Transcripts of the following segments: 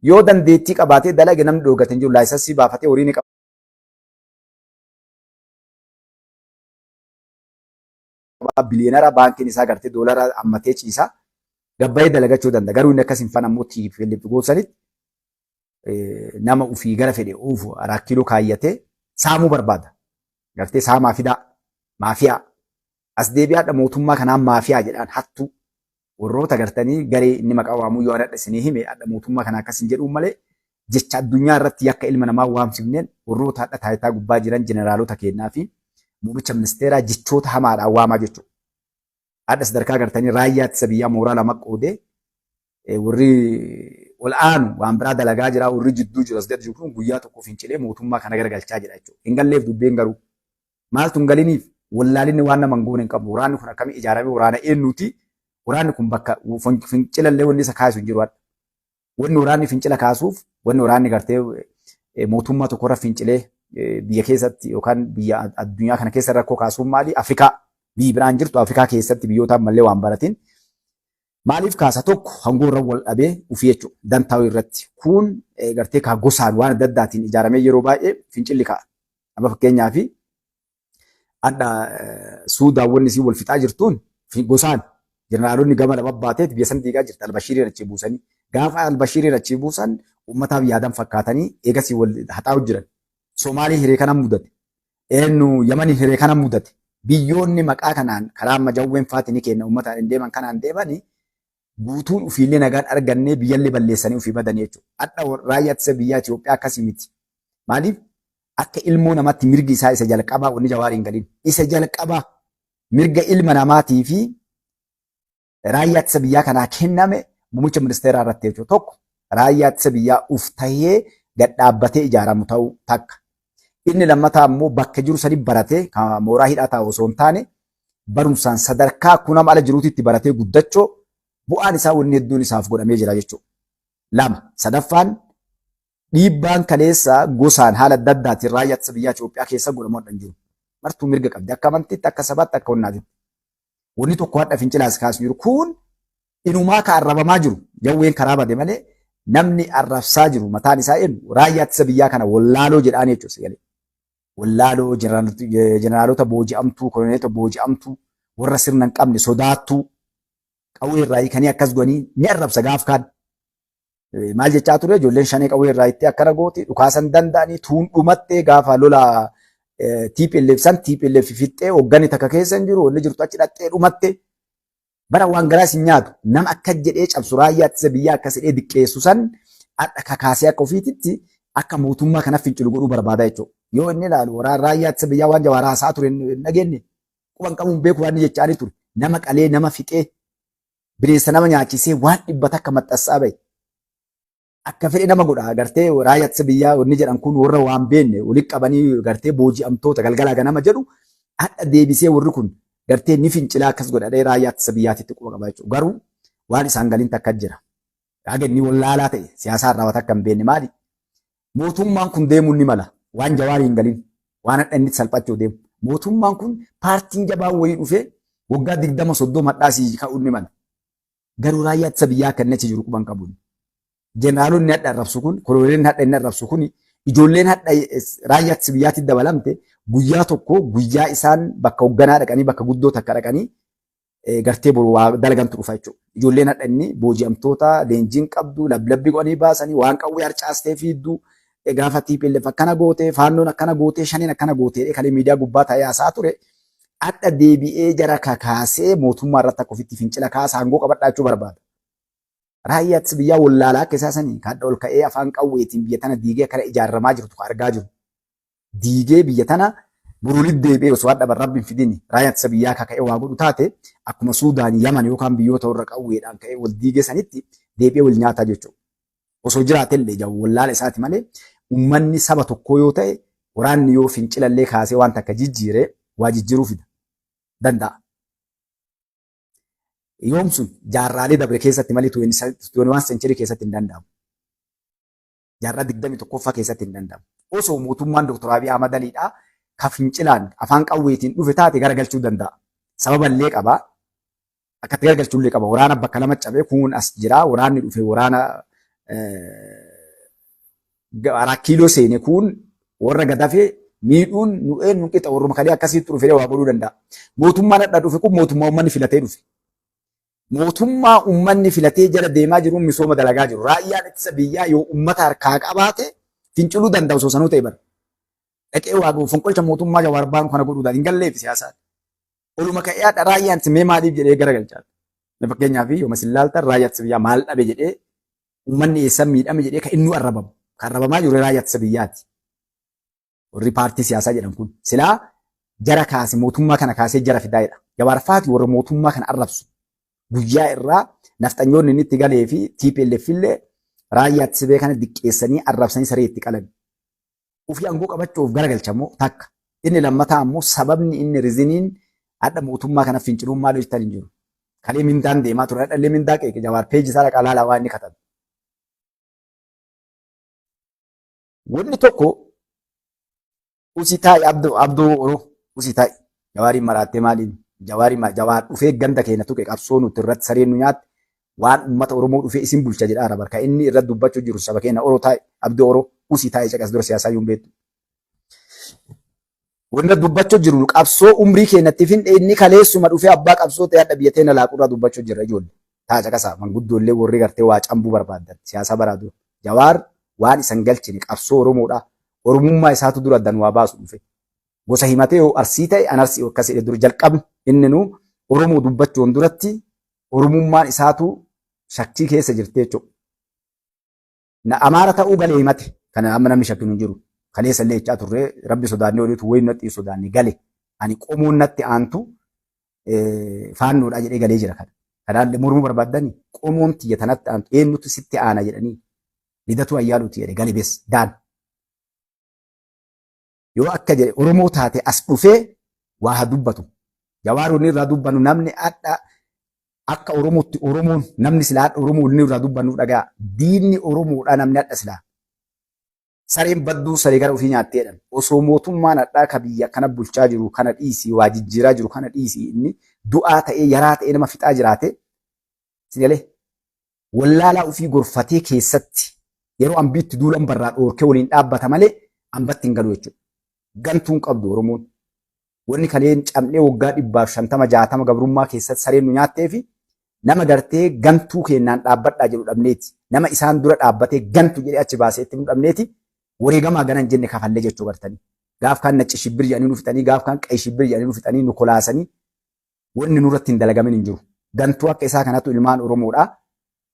yoo dandeettii qabaatee dalage namni dhoogateen jiru laayisansii baafatee horii ni qaba. Biliyoonara baankiin isaa gartee doolara ammatee ciisaa gabbayee dalagachuu danda'a. Garuu inni akkas hin fanammoo Philip Goosanitti nama ufii gara fedhe uufu 4 kiiloo kaayyatee saamuu barbaada. Gartee saamaa fidaa maafiyaa as deebi'aadha mootummaa kanaan maafiyaa jedhaan hattuu warroota gartanii garee inni maqaa waamuu yoo adda isinii hime adda mootummaa kana akkas hin jedhuun malee jecha addunyaa irratti yakka ilma namaa waamsifneen warroota adda taayitaa gubbaa jiran jeneraalota kennaa fi muummicha ministeeraa jechoota hamaadhaan waamaa jechuudha. Adda sadarkaa gartanii raayyaa ittisa biyyaa mooraa lama qoodee warri ol aanu waan biraa dalagaa jira warri jidduu jiru as gadi jiru guyyaa tokko fincilee mootummaa kana garagalchaa jira jechuudha. Hin galleef dubbeen garuu maaltu hin galiniif wallaalinni waan nama hin goone hin qabu. Waraanni kun akkamii ijaarame waraana eenyuuti? Waraanni kun bakka fincilallee wanni isa kaasu hin jiru. Wanni waraanni fincila kaasuuf wanni waraanni gartee mootummaa tokkorra fincilee biyya keessatti yookaan biyya addunyaa kana keessa rakkoo kaasuun maali? Afrikaa biyyi biraan jirtu Afrikaa keessatti biyyootaan mallee waan baratiin maaliif kaasa tokko hangoorra wal dhabee ufii jechuudha dantaa'u irratti kun gartee kaa gosaan waan adda addaatiin ijaaramee yeroo baay'ee fincilli ka'a. Amma fakkeenyaaf adda Suudaan wanni isii wal fixaa jirtuun gosaan jeneraalonni gama lama baateet biyya san diigaa jirti Albashiiriin achi buusanii gaafa Albashiiriin achi buusan uummataaf yaadan fakkaatanii eegasii wal haxaa'u jiran. Somaalii hiree kanan mudate Yamanii hiree kanan mudate biyyoonni maqaa kanaan karaa majawween faatii kenna uummataan hin deeman kanaan deemanii guutuun ufiillee nagaan argannee biyyallee balleessanii ufii badanii jechuudha. Adda raayyaa ittisa biyyaa Itoophiyaa akkasii miti. Maaliif? Akka ilmoo namatti mirgi isaa isa jalqabaa wanni Jawaariin galiin. Isa jalqabaa mirga ilma namaatii fi raayyaa ittisa biyyaa kanaa kenname muummicha ministeeraa irratti jechuudha. Tokko raayyaa ittisa biyyaa uf tahee gad dhaabbatee ijaaramu ta'uu takka. Inni lammataa immoo bakka jiru sadi baratee mooraa hidhaa taa'u osoo hin taane barumsaan sadarkaa kunama ala jiruutitti baratee guddachoo bu'aan isaa wanni hedduun isaaf godhamee jira jechuudha. Lama sadaffaan dhiibbaan kaleessa gosaan haala adda addaatiin raayyaa ittisa biyyaa Itoophiyaa keessa godhamoo dhan jiru. Martuu mirga qabdi akka amantiitti akka sabaatti akka hunnaatitti. Wanni tokko hadha fincilaas kaasu jiru kun inumaa ka arrabamaa jiru jawween karaa bade malee namni arrabsaa jiru mataan isaa eenyu raayyaa ittisa biyyaa kana wallaaloo jedhaan jechuudha. Wallaaloo jeneraalota booji'amtuu koloneelota booji'amtuu warra sirna hin qabne sodaattuu qawwee irraa hiikanii akkas godhanii ni arrabsa gaaf kaan. Maal jechaa ture ijoolleen shanee qawwee irraa itti akkana gooti dhukaasan danda'anii tuun dhumattee gaafa lola TPLF san TPLF fixxee hoggani takka keessa hin jiru wanni jirtu achi dhattee dhumatte bara waan garaas hin nyaatu nama akka jedhee cabsu raayyaa ittisa biyyaa akkas jedhee diqqeessu san adda kakaasee akka ofiititti akka mootummaa kana fincilu godhuu barbaada jechuudha. Yoo inni ilaalu raayyaa ittisa biyyaa waan Jawaaraa haasaa ture hin dhageenye quban qabuun beeku waan jechaanii ture nama qalee nama fixee bineensa nama nyaachisee waan dhibbata akka maxxansaa bahe. Akka fedhe nama godha gartee raayyaa ittisa biyyaa wanni jedhan kun warra waan beenne walitti qabanii gartee booji'amtoota galgalaa ganama jedhu hadha deebisee warri kun gartee ni fincilaa akkas godhadhee raayyaa ittisa biyyaatitti quba qaba jechuudha. Garuu waan isaan galiin takka jira. Haga inni wallaalaa ta'e siyaasaa irraa wata akka hin beenne maali? Mootummaan kun deemuun ni mala waan Jawaarii hin galin waan hadha inni salphachuu deemu. Mootummaan kun paartiin jabaan wayii dhufee waggaa 20-30 madhaasii ka'uun ni mala. Garuu raayyaa ittisa biyyaa akka inni achi jiru quban qabuun. Jeneraalonni hadha arrabsu kun, koloneelonni hadha inni arrabsu kun, ijoolleen hadha raayyaa ittisa biyyaatti dabalamte guyyaa tokko guyyaa isaan bakka hoogganaa dhaqanii bakka guddoo takka dhaqanii gartee boru waa dalagantu dhufa jechuudha. Ijoolleen hadha inni booji'amtoota leenjiin qabdu lablabbii godhanii baasanii waan qawwee harcaastee fiidduu gaafa TPLF akkana gootee faannoon akkana gootee shaniin akkana gootee kalee miidiyaa gubbaa ta'ee haasaa ture. Hadha deebi'ee jara kakaasee mootummaa irratti akka ofitti fincila kaasa hangoo qabadhaa jechuu barbaada. Raayyaa ittisa biyyaa wallaalaa akka isaa sanii kadha ol ka'ee afaan qawweetiin biyya tana diigee akkana ijaaramaa jirtu argaa jiru. Diigee biyya tana buruulit deebi'ee osoo hadha barrabbi hin fidini raayyaa ittisa biyyaa akka ka'ee waa godhu taate akkuma Suudaan Yaman yookaan biyyoota warra qawweedhaan ka'ee wal diigee sanitti deebi'ee wal nyaataa jechuudha. Osoo jiraatellee jawu wallaala isaati malee uummanni saba tokkoo yoo ta'e waraanni yoo fincilallee kaasee waan takka jijjiiree waa jijjiiruu fida danda'a. Yoom sun jaarraalee dabre keessatti malee 21 century keessatti hin danda'amu. Jaarraa 21ffaa keessatti hin danda'amu. Osoo mootummaan Dr. Abiy Ahmad Aliidhaa ka fincilaan afaan qawweetiin dhufe taate garagalchuu danda'a. Sababallee qaba. Akkatti garagalchuullee qaba. Waraana bakka lama cabee kun as jira. Waraanni dhufe waraana kiiloo seene kun warra gadafee miidhuun nu'een nu qixa warra makalee akkasitti dhufe waa godhuu danda'a. Mootummaan hadha dhufe kun mootummaa uummanni filatee dhufe. Mootummaa uummanni filatee jala deemaa jiruun misooma dalagaa jiru. Raayyaan ittisa biyyaa yoo uummata harkaa qabaate finciluu danda'u osoo sanuu ta'e bara. Dhaqee waa fonqolcha mootummaa Jawaar baanu kana godhuudhaan hin galleefi siyaasaan. Oluma ka'ee hadha raayyaan itti mee maaliif jedhee garagalchaa. Fakkeenyaaf yooma sillaalta raayyaa ittisa biyyaa maal dhabe jedhee uummanni eessan miidhame jedhee kan inni arrabamu. Kan arrabamaa jiru raayyaa ittisa biyyaati. Warri paartii siyaasaa jedhan kun silaa jara kaase mootummaa kana kaasee jara fidaayedha. Jawaar faati warra mootummaa kana arrabsu. Guyyaa irraa nafxanyoonni inni itti galee fi TPLF illee raayyaa ittisa biyyaa kana diqqeessanii arrabsanii saree itti qalan. Ufii aangoo qabachuuf garagalchamoo takka. Inni lammataa ammoo sababni inni riziniin hadha mootummaa kana finciluun maal hojjetan hin jiru. Kalee mindaan deemaa ture hadhallee mindaa qeeqe Jawaar peeji isaa dhaqaa laalaa waan inni katabe. Wanni tokko Usitaa'i Abdoo Oroo Usitaa'i Jawaariin maraattee maaliin Jawaar dhufee ganda keenya tuqe qabsoo nuti irratti sareen nu nyaatte waan uummata Oromoo dhufee isin bulcha jedhaa araba kan inni irratti dubbachuu jiru saba keenya Oroo Abdoo Oroo Usitaa'i caqas dura siyaasaa yuun beektu. Wanta dubbachuu jiru qabsoo umrii keenyatti fin inni kaleessuma dhufee abbaa qabsoo ta'e hadha biyya teenya laaqurraa dubbachuu jirra ijoollee. Taa caqasaa manguddoollee warri gartee waa cambuu barbaadan siyaasa baraatu. Jawaar waan isan galchine qabsoo Oromoodha. Oromummaa isaatu dura addan waa baasu dhufe. Gosa himatee yoo arsii ta'e an arsii akkas jedhe dura jalqabni inni nu Oromoo dubbachuun duratti Oromummaan isaatu shakkii keessa jirti jechuudha. Na Amaara ta'uu galee himate kana amma namni shakkiin hin jiru. Kaleessa illee jechaa turre rabbi sodaannee oliitu wayi natti sodaannee gale ani qomoon natti aantu faannoodha jedhee galee jira kana. Kanaallee mormuu barbaadanii qomoon tiyya tanatti aantu eenyutu sitti aana jedhanii lidatu ayyaaluuti jedhe gale bees daan. Yoo akka jedhe Oromoo taate as dhufee waa haa dubbatu. Jawaaroonni irraa dubbannu namni adda akka Oromootti Oromoon namni silaa Oromoo inni irraa dubbannu dhagaa diinni Oromoodha namni adda silaa. Sareen badduu saree gara ofii nyaatteedhaan osoo mootummaan hadhaa ka biyya kana bulchaa jiru kana dhiisii waa jijjiiraa jiru kana dhiisii inni du'aa ta'ee yaraa ta'ee nama fixaa jiraate sigalee wallaalaa ofii gorfatee keessatti yeroo ambiitti duulan barraa dhoorkee waliin dhaabbata malee ambatti hin galu jechuudha. Gantuun qabdu Oromoon wanni kaleen camdhee waggaa 150-60 gabrummaa keessatti sareen nu nyaattee fi nama gartee gantuu kennaan dhaabbadhaa jedhu dhabneeti. Nama isaan dura dhaabbatee gantu jedhee achi baaseetti nu dhabneeti. Wareegamaa ganan jenne kafallee jechuu bartanii. Gaaf kaan nacci shibbir jedhanii nu fixanii, gaaf kaan qayi shibbir jedhanii nu fixanii nu kolaasanii wanni nurratti hin dalagamin hin jiru. Gantuu akka isaa kanatu ilmaan Oromoodhaa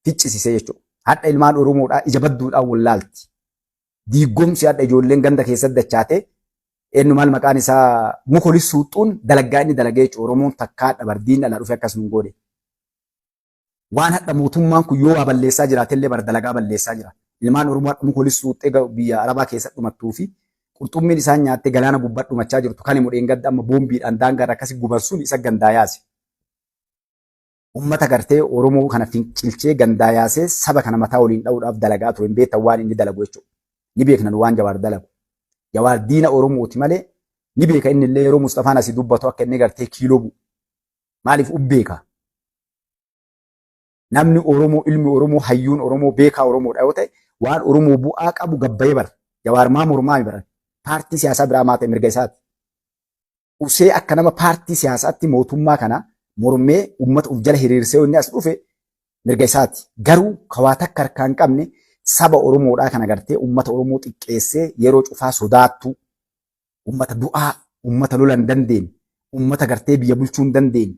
ficcisisee jechuudha. Hadha ilmaan Oromoodhaa ija badduudhaan wallaalti. Diiggomsi hadha ijoolleen ganda keessatti dachaate eenyu maal maqaan isaa mukolis suuxuun dalaggaa inni dalagee jechuudha. Oromoon takkaa dhabardiin dhala dhufe akkas nu goone. Waan hadha mootummaan kun yoo waa balleessaa jiraatellee bara dalagaa balleessaa jira. Ilmaan Oromoo mukolis suuxee biyya Arabaa keessatti dhumattuu fi qurxummiin isaan nyaattee galaana gubbaa dhumachaa jirtu kan himudheen gadda amma boombiidhaan daangaarra akkasii gubansuun isa gandaa yaase. Uummata gartee Oromoo kana fincilchee gandaa yaasee saba kana mataa waliin dha'uudhaaf dalagaa ture hin beektan waan inni dalagu jechuudha. Ni beeknan waan Jawaar dalagu. Jawaar diina Oromooti malee ni beeka inni illee yeroo Mustafaan asii dubbatu akka inni gartee kiiloo bu'u. Maaliif ubbeeka? Namni Oromoo ilmi Oromoo hayyuun Oromoo beekaa Oromoodha yoo ta'e waan Oromoo bu'aa qabu gabbayee bara. Jawaar maa mormaa bara. Paartii siyaasaa biraa maa ta'e mirga isaati. Usee akka nama paartii siyaasaatti mootummaa kana mormee uummata uf jala hiriirsee inni as dhufe mirga isaati. Garuu kawaa takka harkaa hin qabne saba Oromoodhaa kana gartee uummata Oromoo xiqqeessee yeroo cufaa sodaattu uummata du'aa, uummata lola hin dandeenye, uummata gartee biyya bulchuu hin dandeenye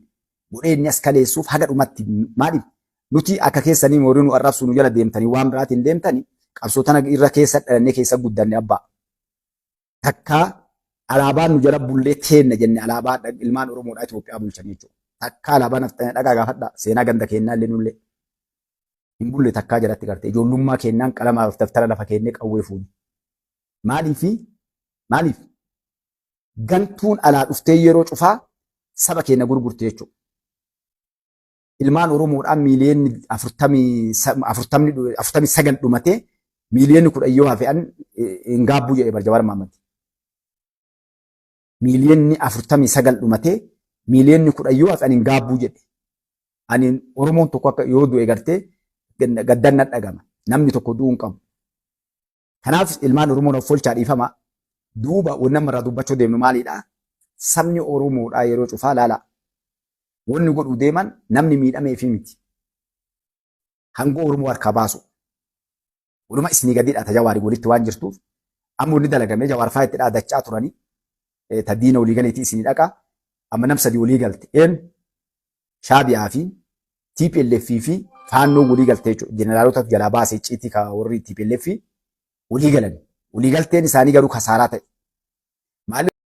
godhee inni as kaleessuuf haga dhumatti maaliif nuti akka keessanii moorii nu arrabsu nu jala deemtanii waan biraatiin deemtanii qabsoo tana irra keessa dhalannee keessa guddanne abbaa. Takkaa alaabaan nu jala bullee teenna jenne alaabaa ilmaan Oromoodhaa Itoophiyaa bulchan jechuudha. Takkaa alaabaa naftanii dhagaa gaafadhaa seenaa ganda keenyaa illee nullee. Hin bulle takkaa jalatti gartee ijoollummaa keenyaan qalamaa daftara lafa keennee qawwee fuuni. Maaliif gantuun alaa dhuftee yeroo cufaa saba keenya gurgurte jechuudha. Ilmaan Oromoodhaan miiliyoonni 49 dhumatee miiliyoonni 10 yoo hafe'an hin gaabbuu jedhe Jawaar Mohaammed. Miiliyoonni 49 dhumatee miiliyoonni 10 yoo hafe'an hin gaabbuu jedhe. Ani Oromoon tokko akka yoo du'e gartee gaddan dhagama. Namni tokko du'uu hin qabu. Kanaaf ilmaan Oromoon of folchaa dhiifama. Duuba wannan irraa dubbachuu deemnu maalidha? Sabni Oromoodhaa yeroo cufaa laala. Wanni godhuu deeman namni miidhameefi miti. Hangoo Oromoo harkaa baasu. Walumaa isinii gadiidha Jawaarii walitti waan jirtuuf. Amma inni dalagamee Jawaar fa'aa itti dhaadachaa turanii. Taddiina walii galeetii isinii dhaqa. Amma nam sadii walii galte. Shaabiyaa fi TPLF fi faannoo walii galtee jechuudha. Jeneraalota jalaa baasee icciitii ka warri TPLF walii galan. Walii galteen isaanii garuu kasaaraa ta'e.